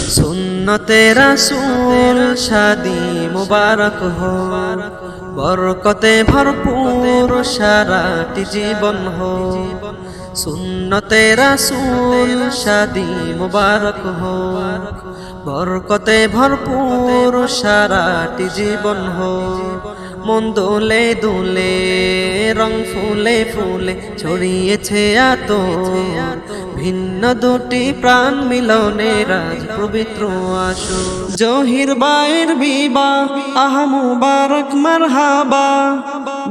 सुन्नते रसूल शादी मुबारक हो, बरकते भरपूर साराटी जीवन हो। सुन्नते रसूल शादी मुबारक हो, बरकते भरपूर साराटी जीवन हो। मन दोले दोले रंग फुले फुले ছড়িয়েছে আতর, ভিন্ন দুটি প্রাণ মিলনে রাজ পবিত্র আসো। জহির বায়ের বিবাহ আহা মুবারক মারহাবা,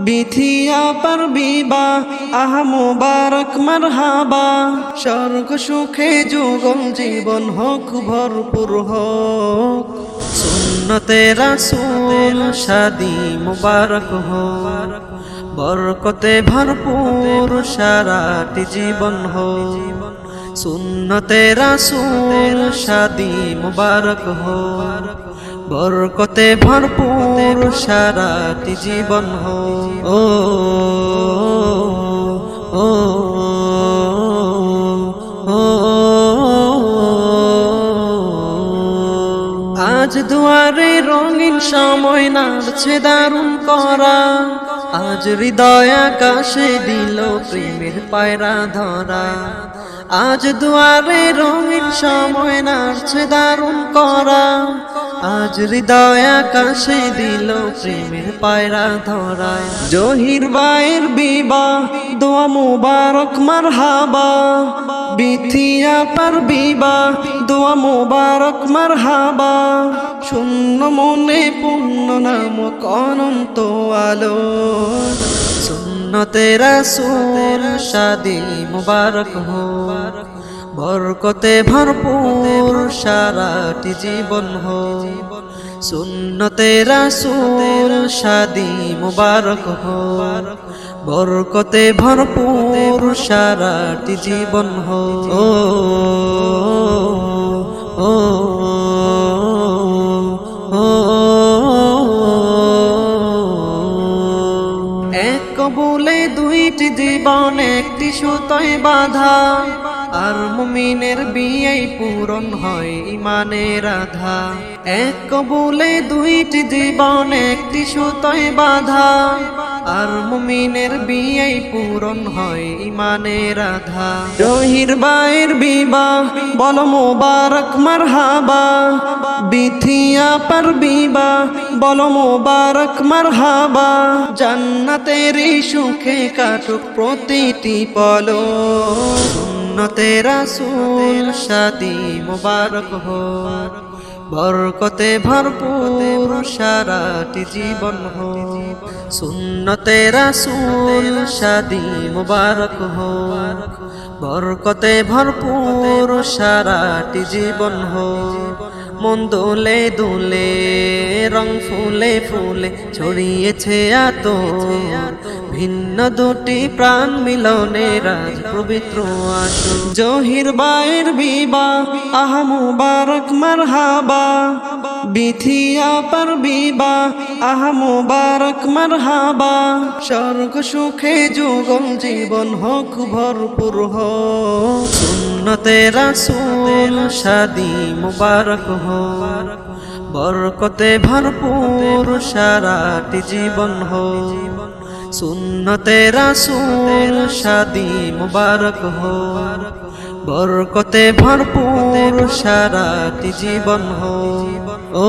বিথিয়া পার বিবাহ আহা মুবারক মারহাবা। স্বর্গ সুখে যুগল জীবন হোক ভরপুর হোক। सुन्नते रसूल शादी मुबारक हो, बरकते भरपूर साराटी जीवन हो। सुन्नते रसूल शादी मुबारक हो, बरकते भरपूर साराटी जीवन हो। ओ ओ আজ দুয়ারে রঙিন সময় নাড়ছে দারুণ করা, আজ হৃদয় আকাশে দিল প্রেমের পায়রা ধরা। আজ দুয়ারে রঙিন সময় নাড়ছে দারুণ করা, আজ হৃদয় আকাশে দিল প্রেমের পায়রা ধরা। জহির বায়ের বিবাহ দোয়া মুবারক মারহাবা, বিথিয়া পার বিবাহ দোয়া মুবারক মারহাবা। শূন্য মনে পূর্ণ নামক অনন্ত আলো, সুন্নতে রাসূল শাদি মুবারক হো, বরকতে ভরপুর সারাটি জীবন হো। সুন্নতে রাসূল শাদি মুবারক হো, বরকতে ভরপুর সারাটি জীবন হো। ও ও এক কবুলে দুইটি জীবন একটি সুতোয় বাঁধা, আর মুমিনের বিয়েই পূরণ হয় ইমানের আধা। এক কবুলে দুইটি জীবন একটি সুতোয় বাঁধা, আর মুমিনের বিয়েই পূরণ হয় ইমানের আধা। জহির বায়ের বিবাহ বলো মুবারক মারহাবা, বিথিয়া পার বিবাহ বলো মুবারক মারহাবা। জান্নাতের সুখে কাটুক প্রতিটি পলো, সুন্নতে রাসূল শাদি মুবারক হো, বরকতে ভরপুর সারাটি জীবন হো। সুন্নতে রাসূল শাদি মুবারক হো, বরকতে ভরপুর সারাটি জীবন হো। মন দোলে দোলে রং ফুলে ফুলে ছড়িয়েছে আতর, ভিন্ন দুটি প্রাণ মিলনে রাজ পবিত্র আসো। জহির বায়ের বিবাহ আহা মুবারক মারহাবা, বিথিয়া পার বিবাহ আহা মুবারক মারহাবা। স্বর্গ সুখে যুগল জীবন হোক ভরপুর হোক। সুন্নতে রাসূল শাদি মুবারক হো, বরকতে ভরপুর সারাটি জীবন হো। সুন্নতে রাসূল শাদি মুবারক হো, বরকতে ভরপুর সারাটি জীবন হো। ও